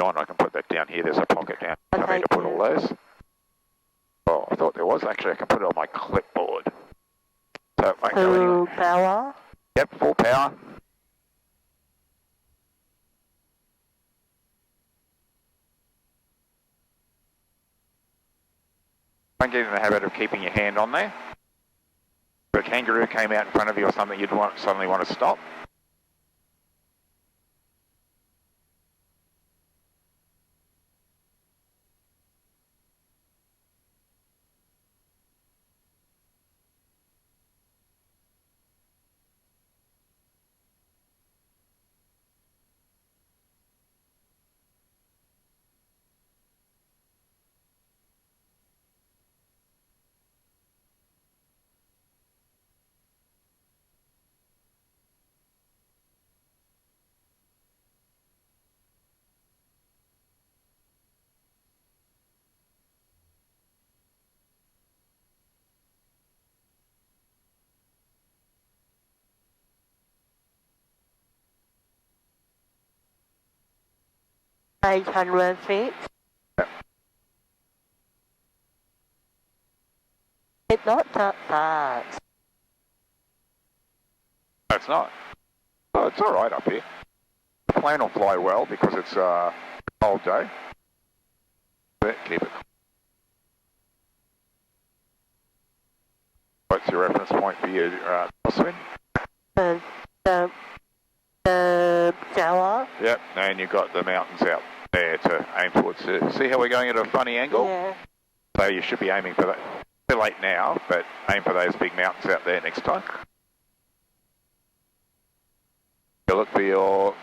you want, I can put that down here. There's a pocket down for me to put all those. Oh, I thought there was. Actually, I can put it on my clipboard. So it won't go anywhere. Full power? Yep, full power. Don't get in the habit of keeping your hand on there. If a kangaroo came out in front of you or something, you'd suddenly want to stop. Eight 800 feet. Yep. It's not that fast. No, it's not. Oh, it's all right up here. The plane will fly well because it's a cold day. But keep it. What's your reference point for you, crosswind? The tower? Yep, and you've got the mountains out there to aim towards. See how we're going at a funny angle? Yeah. So you should be aiming for that. It's too late now, but aim for those big mountains out there next time. You look for your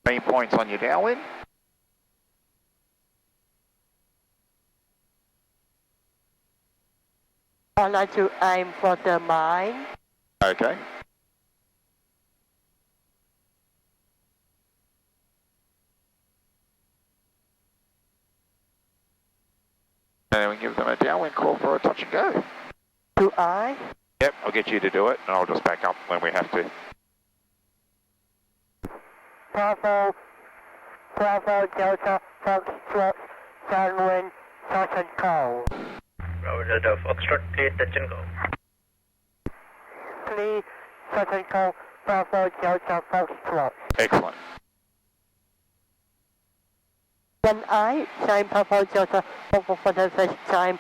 main points on your downwind. I like to aim for the mine. Okay. And then we give them a downwind call for a touch and go. Do I? Yep, I'll get you to do it, and I'll just back up when we have to. Bravo Delta Foxtrot downwind touch and go. Bravo Delta Foxtrot, clear touch and go. Please touch and go. Bravo Delta Foxtrot. Excellent. When I say Bravo Delta for the first time,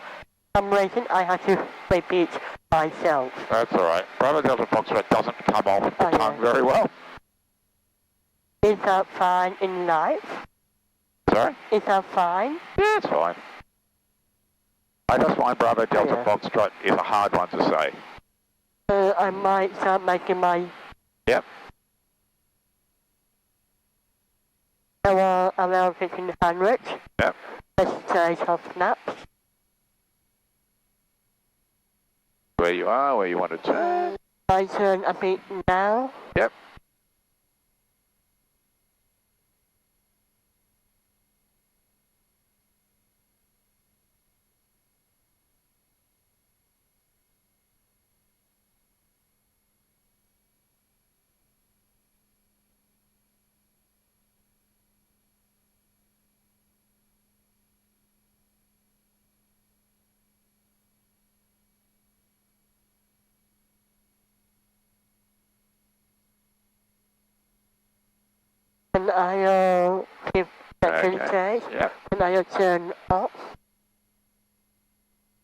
some reason I have to repeat myself. That's all right. Bravo Delta Foxtrot doesn't come off the tongue very well. Is that fine in life? Sorry? Is that fine? Yeah, it's fine. I just find Bravo Delta Foxtrot is a hard one to say. I might start making my... Yep. Around 1500. Yep. Let's say of snaps. Where you are, where you want to turn. I turn a bit now. Yep. And I'll keep that in Okay. place. Yep. And I'll turn off.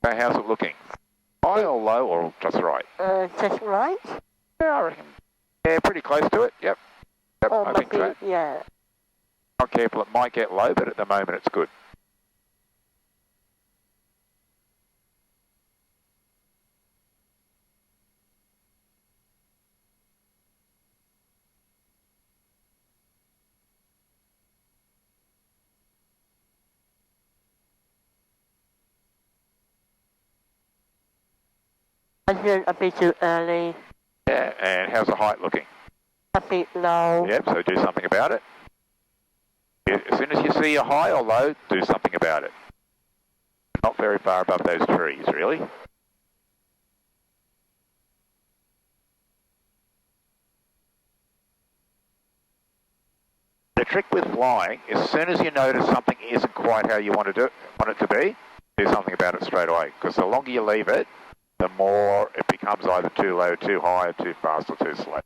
Okay, how's it looking? High or low or just right? Just right? Yeah, I reckon. Yeah, pretty close to it. Yep. Yep, Or I think maybe, so. yeah. Not careful, it might get low, but at the moment it's good. I turn a bit too early. Yeah, and how's the height looking? A bit low. Yep, so do something about it. As soon as you see a high or low, do something about it. Not very far above those trees, really. trick with flying, as soon as you notice something isn't quite how you want it to be, do something about it straight away. Because the longer you leave it, the more it becomes either too low, too high, too fast, or too slow.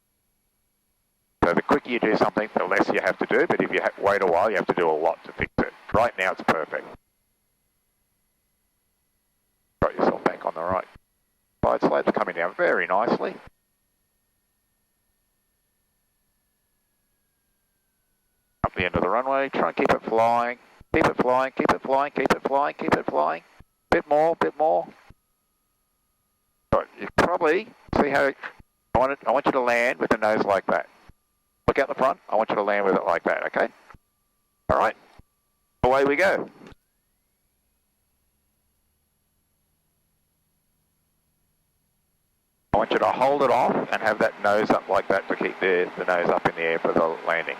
So the quicker you do something, the less you have to do. But if you wait a while, you have to do a lot to fix it. Right now, it's perfect. Got yourself back on the right side slopes, coming down very nicely. Up the end of the runway, try and keep it flying. Keep it flying, keep it flying, keep it flying, keep it flying. Bit more, bit more. Right, you probably see how I want you to land with the nose like that. Look out the front, I want you to land with it like that, okay? Alright, away we go. I want you to hold it off and have that nose up like that to keep the nose up in the air for the landing.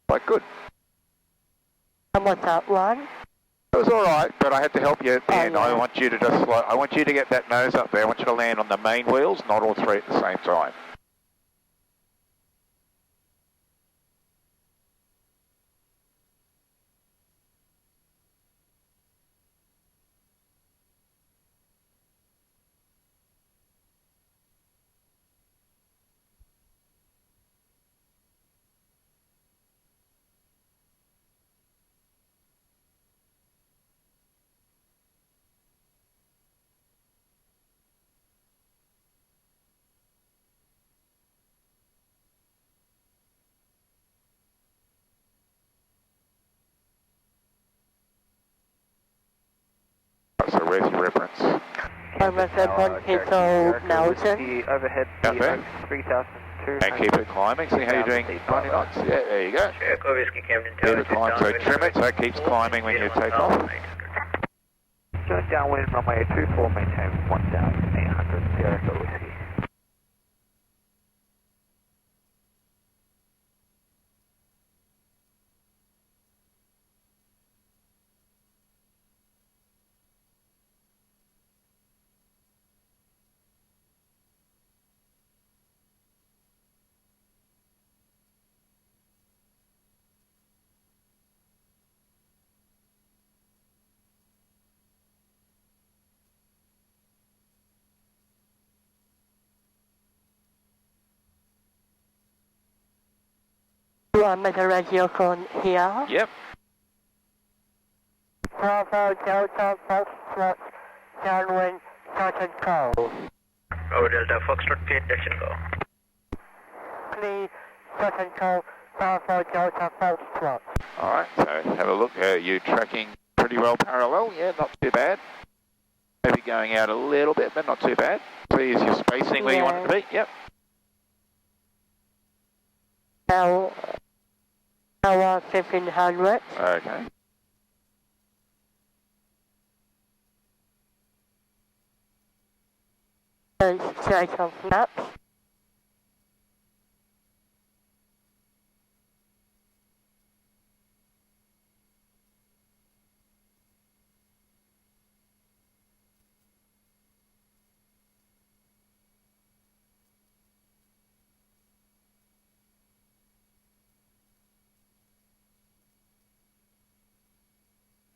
Right, good. And what's that one? It was alright, but I had to help you at the end. Yeah. I want you to I want you to get that nose up there. I want you to land on the main wheels, not all three at the same time. So where's your reference? I'm at 1 Pixel Mountain. The overhead, Okay. 3002. And keep it climbing. See how you're doing 90 knots? Yeah, there you go. Echo Whiskey Camden Keep Tower. it climbing. So trim it so it keeps climbing when you take off. Join downwind runway 24, maintain 1,800, Echo Whiskey. One meter radio con here. Yep. Bravo Delta Foxtrot downwind touch and go. Bravo Delta Foxtrot, clear, touch and go. Please touch and go. Bravo Delta Foxtrot. Alright, so have a look. You're tracking pretty well parallel. Yeah, not too bad. Maybe going out a little bit, but not too bad. See, is your spacing where you want it to be? Yep. Now 1500. Okay. And straight off maps.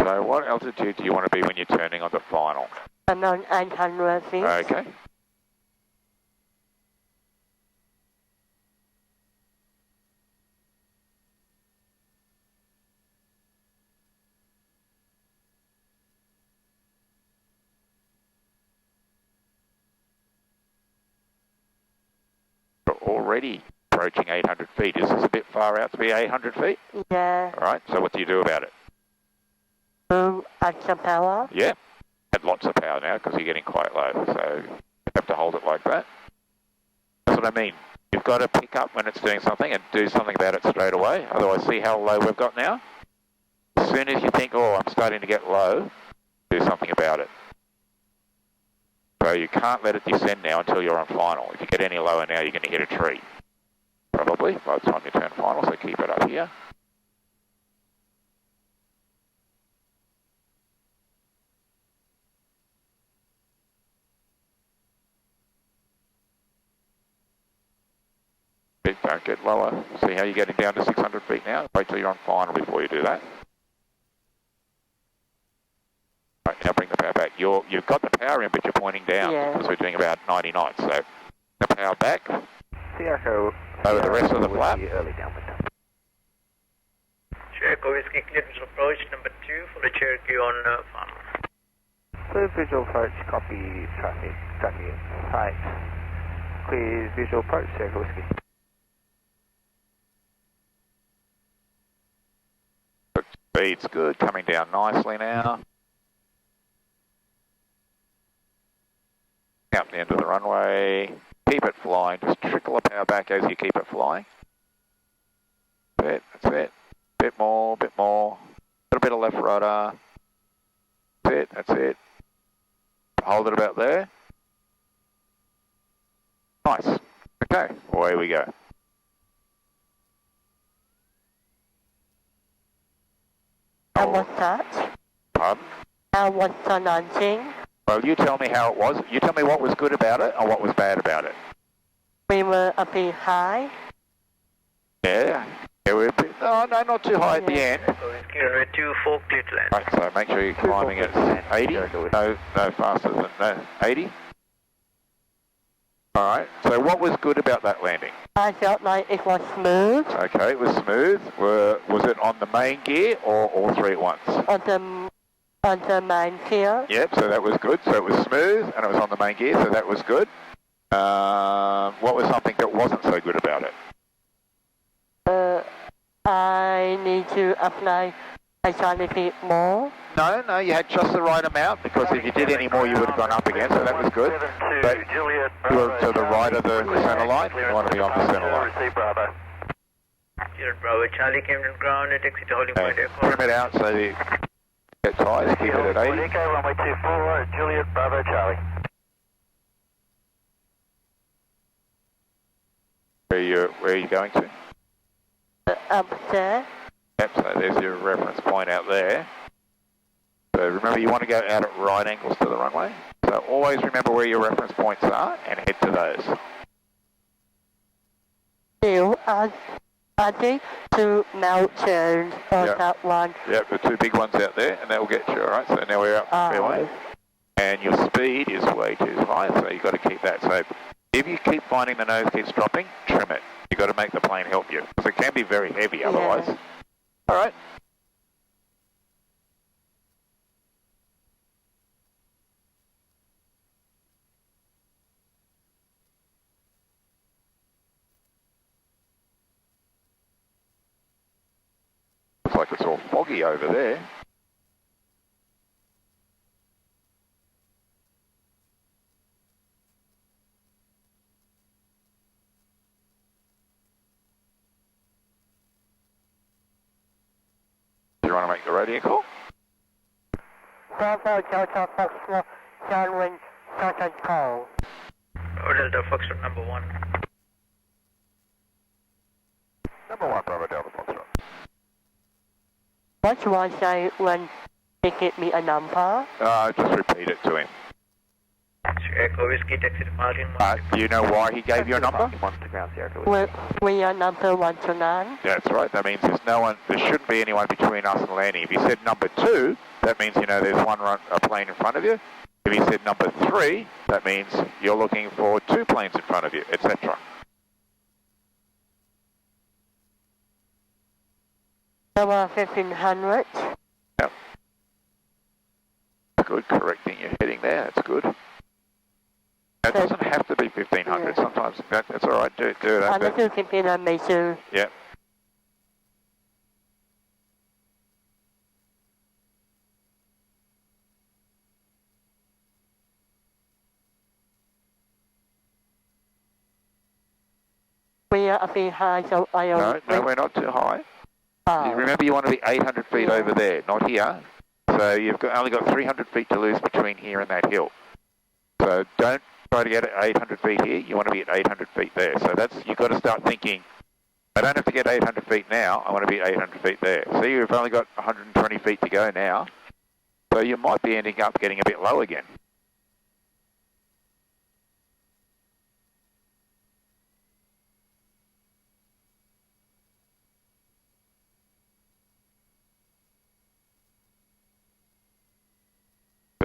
So what altitude do you want to be when you're turning on the final? I'm on 800 feet. Okay. We're already approaching 800 feet. Is this a bit far out to be 800 feet? Yeah. Alright, so what do you do about it? Boom, add some power. Yeah. Add lots of power now because you're getting quite low, so you have to hold it like that. That's what I mean. You've got to pick up when it's doing something and do something about it straight away. Otherwise, see how low we've got now? As soon as you think, oh, I'm starting to get low, do something about it. So you can't let it descend now until you're on final. If you get any lower now, you're going to hit a tree. Probably, by the time you turn final, so keep it up here. Don't get lower. See how you're getting down to 600 feet now? Wait till you're on final before you do that. Right, now bring the power back. You've got the power in, but you're pointing down because we're doing about 90 knots. So the power back Sierra over the rest of the flap. Early downwind. Cherokee Whiskey clearance approach number 2 for the Cherokee on final. Clear visual approach, copy traffic in sight. Clear visual approach, Sierra Whiskey. Speed's good, coming down nicely now. Out the end of the runway. Keep it flying, just trickle the power back as you keep it flying. That's it. Bit more. A little bit of left rudder. That's it. Hold it about there. Nice. Okay, away we go. How was that? Pardon? How was the launching? Well, you tell me how it was. You tell me what was good about it and what was bad about it. We were a bit high. Yeah, we're a bit, no, not too high at the end. Whiskey runway 24 clear to land. Right, so make sure you're climbing at 80. No faster than 80. Alright, so what was good about that landing? I felt like it was smooth Okay, it was smooth. Was it on the main gear or all three at once? on the main gear. Yep, so that was good. So it was smooth and it was on the main gear, so that was good. What was something that wasn't so good about it? I need to apply a tiny bit more. No, you had just the right amount because if you did any more you would have gone up again, so that was good. But you were to the right of the center line, you want to be on the center line. Juliet Bravo Charlie came to ground at exit holding point aircraft. Trim it out so you get tight, keep it at 80. Runway 24, Juliet Bravo Charlie. Where are you going to? Up there. Yep, so there's your reference point out there. So remember you want to go out at right angles to the runway. So always remember where your reference points are and head to those. Still, I think two mountains on that one. Yep, the two big ones out there and that will get you, alright? So now we're up fairway. And your speed is way too high, so you've got to keep that. So if you keep finding the nose keeps dropping, trim it. You've got to make the plane help you. Because it can be very heavy otherwise. Yeah. Alright. Looks like it's all foggy over there. You want to make the radio call? Bravo Delta Foxtrot, downwind, second call. Bravo Delta Foxtrot number 1. Number 1, Bravo Delta Foxtrot. What do I say when they give me a number? Just repeat it to him. Echo Whiskey taxi departing. Do you know why he gave you a number? We are number 1 to 9. That's right. That means there shouldn't be anyone between us and landing. If you said number 2, that means there's a plane in front of you. If you said number 3, that means you're looking for 2 planes in front of you, etc. Number 1500. Yep. Good, correcting your heading there. That's good. It doesn't have to be 1500. Yeah. Sometimes that's all right. Do it. A little bit major. Yep. We are a bit high, so I No, we're not too high. Remember, you want to be 800 feet over there, not here. So you've only got 300 feet to lose between here and that hill. So don't try to get 800 feet here. You want to be at 800 feet there. So you've got to start thinking, I don't have to get 800 feet now. I want to be 800 feet there. See, you've only got 120 feet to go now. So you might be ending up getting a bit low again.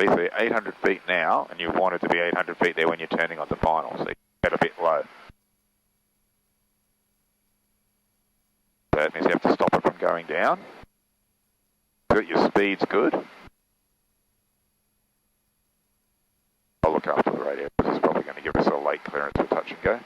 see, so you're 800 feet now, and you want it to be 800 feet there when you're turning on the final, so you get a bit low. So that means you have to stop it from going down. So that your speed's good. I'll look after the radio, because it's probably going to give us a late clearance for touch and go.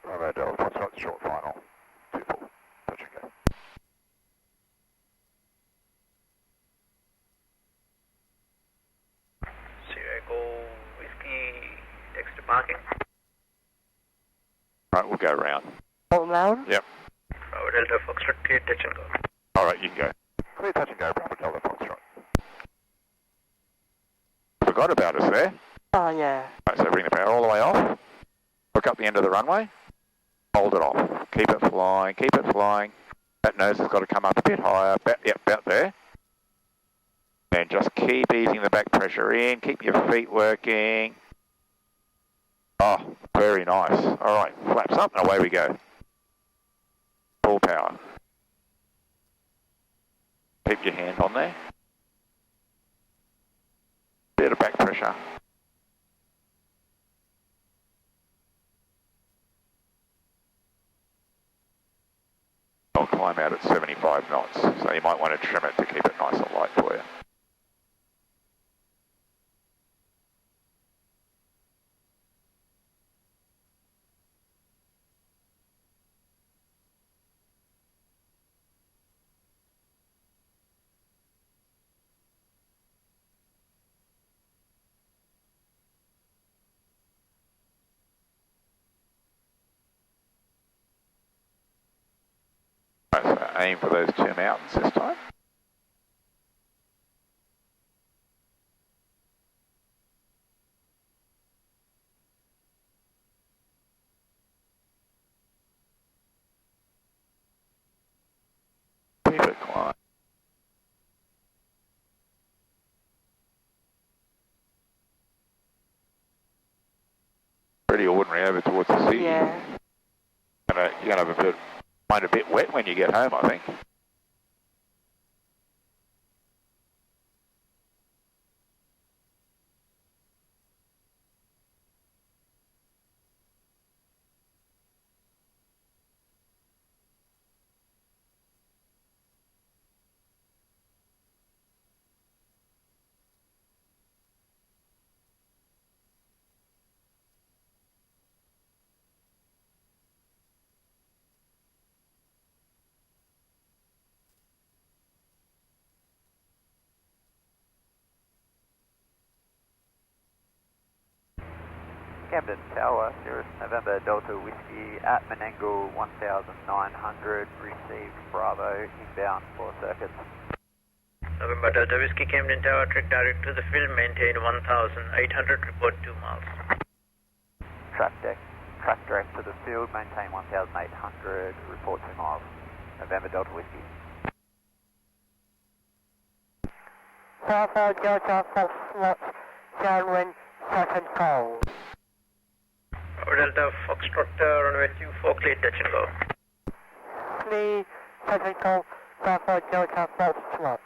Bravo Delta, Foxtrot, short final, 2-4, touch and go. Sierra Echo Whiskey, text to parking. Right, we'll go round. All round? Yep. Bravo Delta Foxtrot, clear touch and go. Alright, you can go. Clear touch and go, Bravo Delta, Foxtrot. Forgot about us there. Oh, yeah. Right, so bring the power all the way off. Look up the end of the runway. Hold it off. Keep it flying, keep it flying. That nose has got to come up a bit higher. About there. And just keep easing the back pressure in. Keep your feet working. Oh, very nice. Alright, flaps up and away we go. Full power. Keep your hand on there. Bit of back pressure. I'll climb out at 75 knots, so you might want to trim it to keep it nice and light for you. Right, so aim for those 2 mountains this time. Keep it quiet. Pretty ordinary over towards the sea. Yeah. You're gonna have find a bit wet when you get home, I think. Camden Tower, Sirius November Delta Whiskey at Menangle 1900, received Bravo, inbound 4 circuits. November Delta Whiskey, Camden Tower, track direct to the field, maintain 1800, report 2 miles. Track direct to the field, maintain 1800, report 2 miles. November Delta Whiskey. Bravo Delta Foxtrot, downwind, second call. Bravo Delta Foxtrot, runway 24, clear touch and go. 3, second call, Bravo Delta Foxtrot.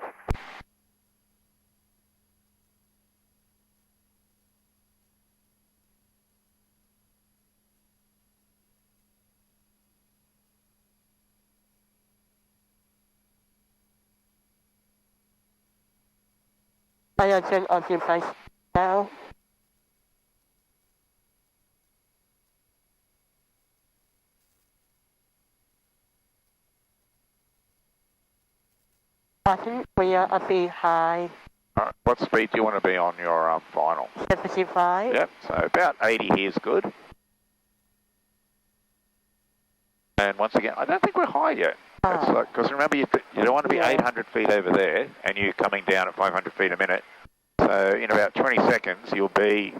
Attention occupants now. Button, we are a bit high. Alright, what speed do you want to be on your final? 75. Yep, so about 80 here is good. And once again, I don't think we're high yet. Because remember, you don't want to be 800 feet over there, and you're coming down at 500 feet a minute. So in about 20 seconds, you'll be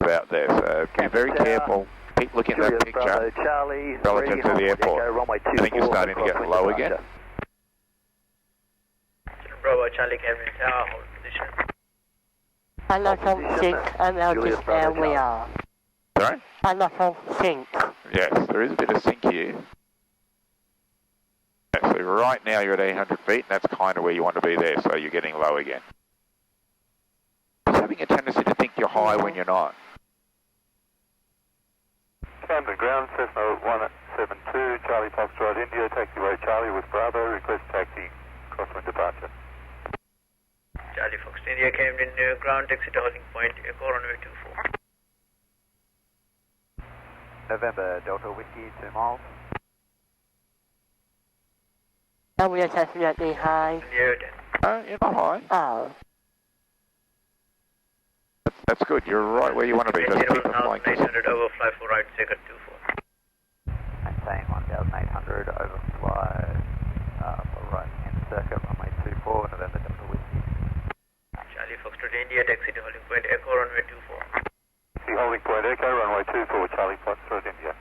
about there, so be very careful. Keep looking at that picture Bravo, Charlie, relative to the airport. runway I think you're starting to get low again. Bravo, Charlie, Camden Tower, hold position. I'm not on sync, I'm out Julius just Bravo, where we are. Sorry? I'm not on sync. Yes, there is a bit of sink here. So right now you're at 800 feet, and that's kind of where you want to be there, so you're getting low again. Just having a tendency to think you're high when you're not. Camden ground, Cessna 172, Charlie Foxtrot, India, taxiway Charlie with Bravo, request taxi, crosswind departure. Charlie Fox, India, Camden, ground, taxi to holding point, Echo runway 24. November Delta Whiskey, 2 miles. And we are definitely high. India, 10. You're not high. Oh. That's good. You're right where you want to be. Just keep flying. 1800, overfly for right, second 24. Maintain 1800, overfly for right hand circuit, runway 24, November Delta Whiskey. Charlie Fox to India, taxi to holding point, Echo runway 24. Taxi holding point Echo, runway 24, Charlie Foxtrot, India.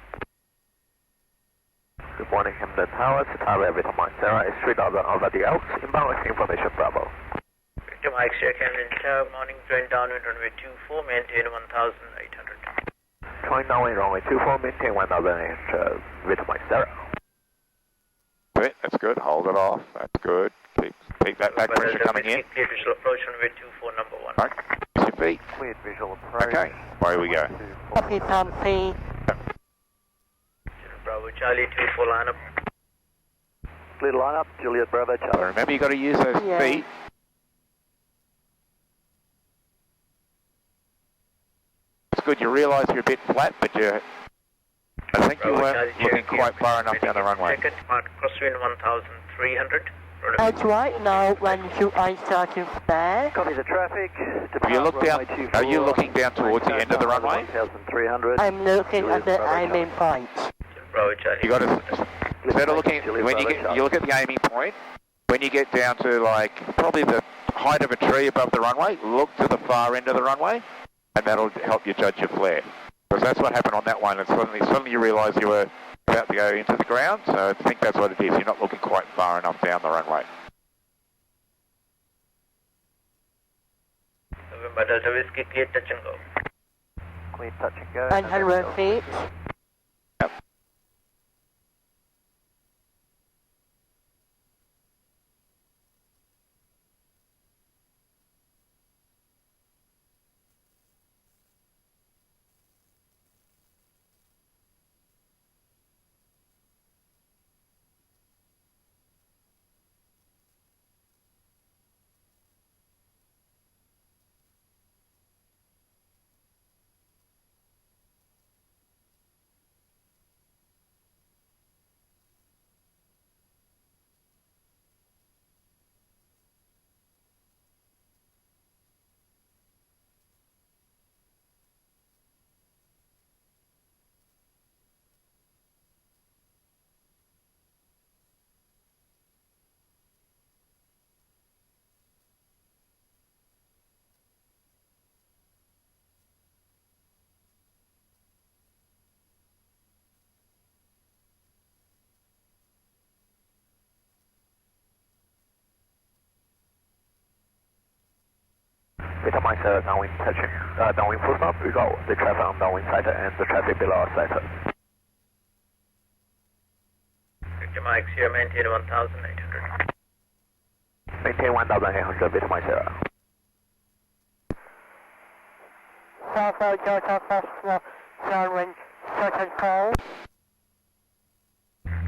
Good morning, Hamden Tower, Citara, Vita Mike Sarah, is 3000 over the Alps, inbound information Bravo. Victor Mike, Sierra, Camden Tower, morning, join downwind runway 24, maintain 1800. Join downwind runway 24, maintain 1800, Vita Mike Sarah. Good. That's good. Hold it off. That's good. Keep that back pressure coming in. Clear visual approach runway 24, number 1. Right. Use your feet. Cleared visual approach. Okay. Away we go. Copy, Pumpy. Bravo, Charlie 24, line up. Clear line up, Juliet Bravo, So Charlie. remember, you got to use those Yeah. feet. It's good. You realise you're a bit flat, but I think you Bravo, weren't Charlie, looking Cherokee, quite far enough down the runway. Second, mark crosswind 1300. And right now, when you are starting there, Copy the traffic. If you look down, are you looking down towards the end of the runway? 1300. I'm looking at the aiming point. Bravo, Charlie. You got to instead of looking when you look at the aiming point. When you get down to like probably the height of a tree above the runway, look to the far end of the runway, and that'll help you judge your flare. Because that's what happened on that one. And suddenly you realise you were about to go into the ground. So I think that's what it is. You're not looking quite far enough down the runway. November Delta Whiskey, clear touch and go. Clear touch and go. 100 feet. Yep. Vita Mike Sarah, downwind touching, downwind full stop, we got the traffic on downwind side and the traffic below our side. Victor Mike, Sierra, maintain 1800. Maintain 1800, Vita Mike Sarah. Bravo, Delta Foxtrot, downwind, second call.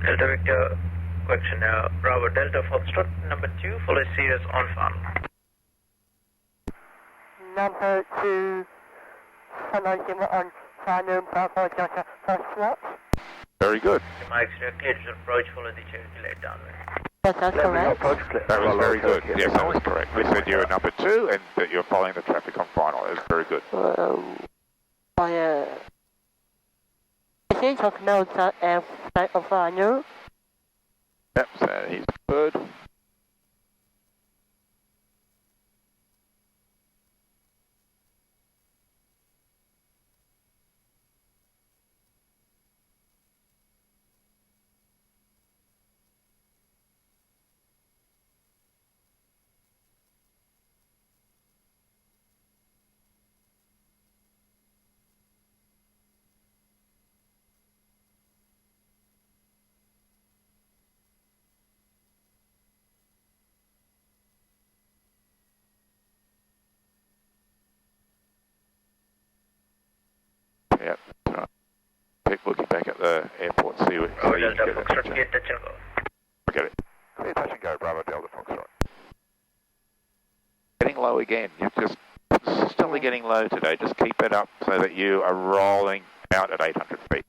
Delta Victor, correction, Bravo Delta Foxtrot, number 2, follow Sirius on funnel. Number 2, following on final Bravo, Delta Foxtrot. Very good. Victor Mike, Sierra, clear to approach, follow the Cherokee late downwind. Yes, that's correct. That was very good. Yes, that was correct. We said you're number 2 and that you're following the traffic on final. That was very good. I think talking about the airflight of final. Yep, so he's good. at the airport, see what Bravo you can Delta get that Foxtrot, picture. clear touch and go. Forget it. Clear touch and go, Bravo Delta Foxtrot. Getting low again. You're just consistently getting low today. Just keep it up so that you are rolling out at 800 feet.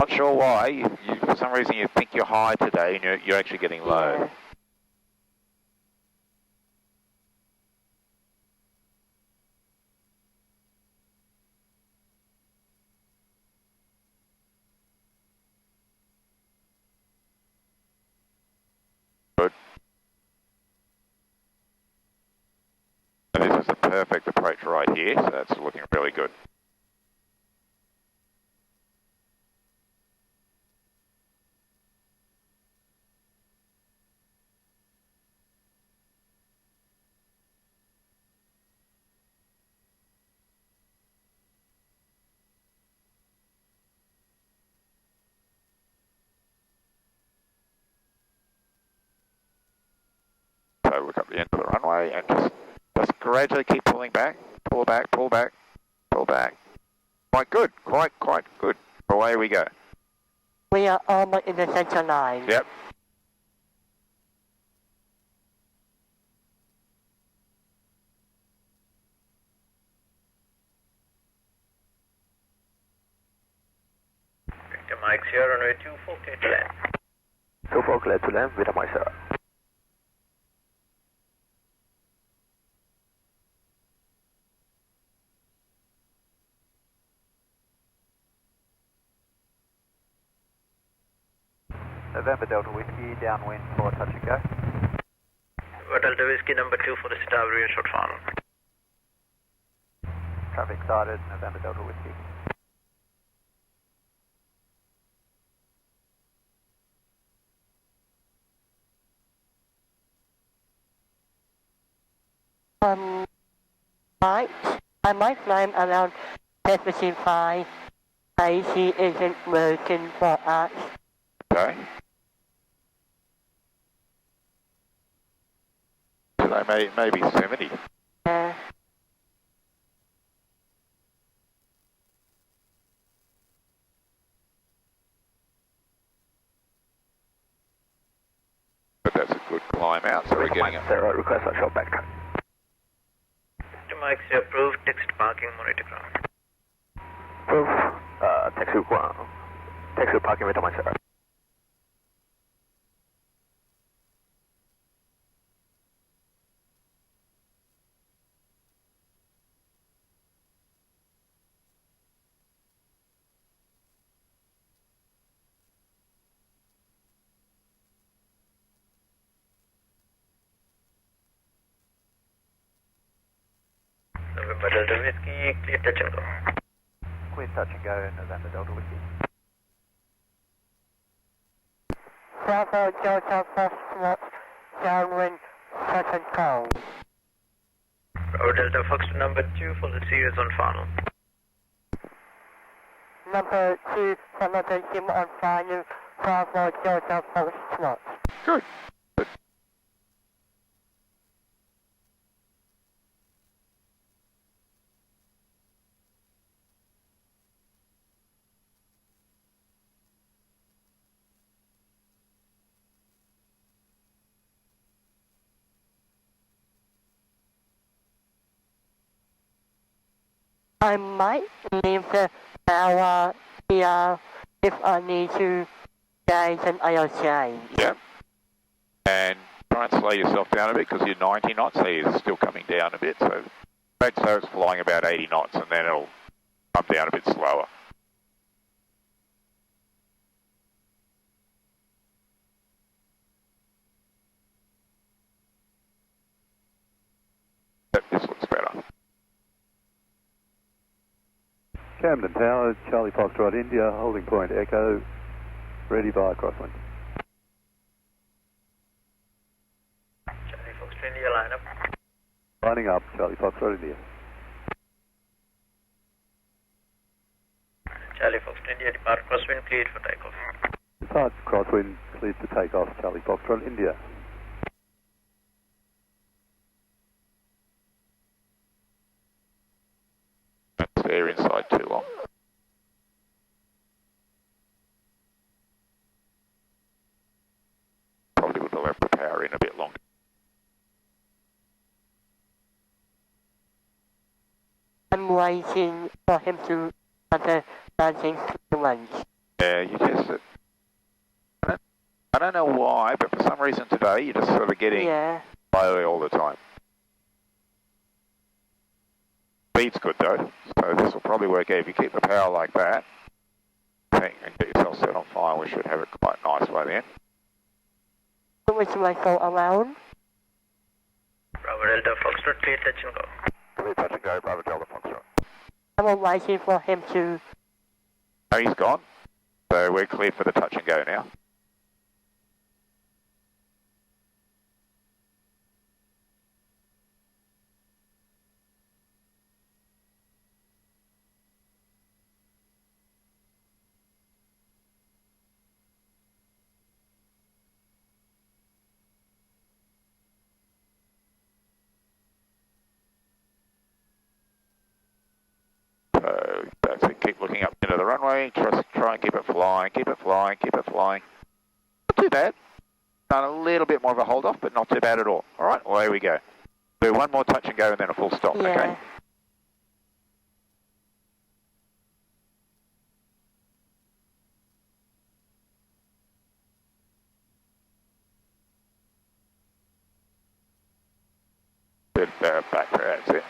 Not sure why. You, for some reason you think you're high today and you're actually getting low. Yeah. Good. And this is the perfect approach right here, so that's looking really good. So look up the end of the runway and just gradually keep pulling back, pull back, pull back, pull back. Quite good, quite good. Away we go. We are almost in the center line. Yep. Victor Mike Sierra, runway 24, clear to land. 24 clear to land, Victor Mike Sierra. November Delta Whiskey, downwind for touch and go. Delta Whiskey number 2 for the starboard rear short funnel. Traffic started, November Delta Whiskey. I might climb around 10:55. AC isn't working for us. Okay. So maybe 70. Uh, But that's a good climb out, so we're getting it. Sierra, request a short backtrack. Victor Mike Sierra, approved, text parking, monitor ground. Proof, taxi ground. Taxi parking, Victor Mike Sierra. November Delta Whiskey, clear touch and go. Clear touch and go, November Delta Whiskey. Bravo Delta Foxtrot, downwind, touch and go. Bravo Delta Foxtrot number 2 for the series on funnel. Number 2, another team on final, Bravo Delta Foxtrot. Good. I might leave the tower here if I need to change an IOC. Yeah. And try and slow yourself down a bit because you're 90 knots, so you're still coming down a bit. So it's flying about 80 knots and then it'll come down a bit slower. Yep, this looks better. Camden Tower, Charlie Foxtrot, India, holding point Echo, ready via crosswind. Charlie Foxtrot India, line up. Lining up, Charlie Foxtrot, India. Charlie Foxtrot India, depart crosswind, cleared for takeoff. Depart crosswind, cleared to take off, Charlie Foxtrot, India. That's air inside too long. Probably would have left the power in a bit longer. I'm waiting for him to start the dancing lunch. Yeah, you just... I don't know why, but for some reason today you're just sort of getting low all the time. Speed's good though, so this will probably work out. If you keep the power like that, and get yourself set on fire, we should have it quite nice by then. Which way go around? Bravo Delta Foxtrot, clear touch and go. Clear touch and go, Bravo Delta Foxtrot. I'm waiting for him to... No, he's gone. So we're clear for the touch and go now. So that's it. Keep looking up into the runway. Try and keep it flying. Keep it flying. Keep it flying. Not too bad. Done a little bit more of a hold off, but not too bad at all. All right. Well, there we go. Do one more touch and go, and then a full stop. Yeah. Okay. Good. Back there. That's it.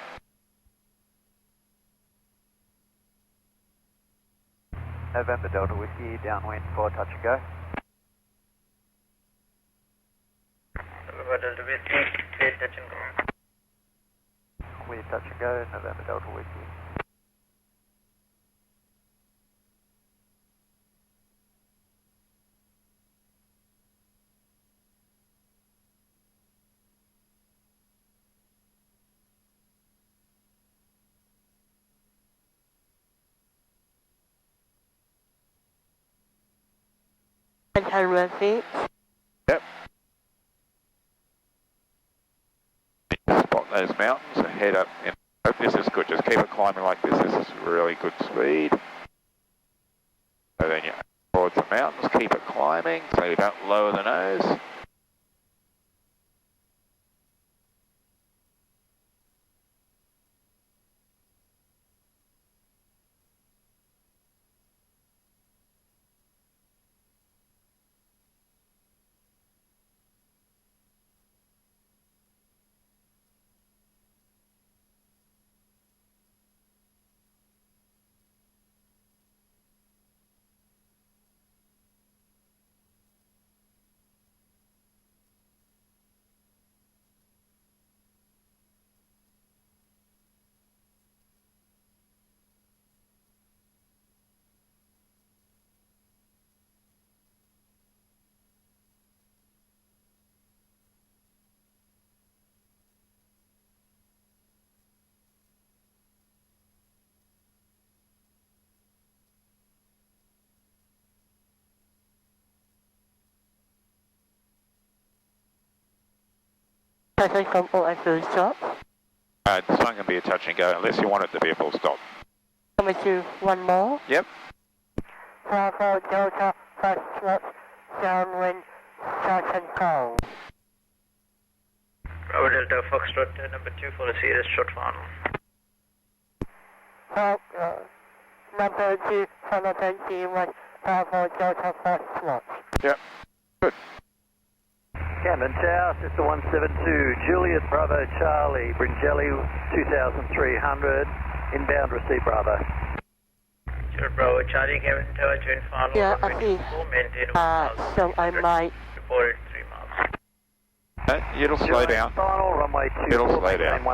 November Delta Whiskey, downwind for touch and go. November Delta Whiskey, clear touch and go. Clear touch and go, November Delta Whiskey. And 100 feet. Yep. Spot those mountains and head up. And this is good. Just keep it climbing like this. This is really good speed. So then you towards the mountains, keep it climbing so you don't lower the nose. Touching from all and full stop. This one can be a touch and go unless you want it to be a full stop. Coming to one more. Yep. Bravo Delta Foxtrot, downwind, touch and go. Bravo Delta Foxtrot, number 2 for the serious short final. Number 2, Sonata 21, Bravo Delta Foxtrot. Yep. Good. Camden Tower, Sister 172, Juliet Bravo Charlie, Bringelly 2300, inbound receive Bravo. Juliet Bravo Charlie, Camden Tower, join final. Yeah, I see. Maintain So I might... Reported 3 miles. It'll slow down. Final, runway 24, It'll slow down.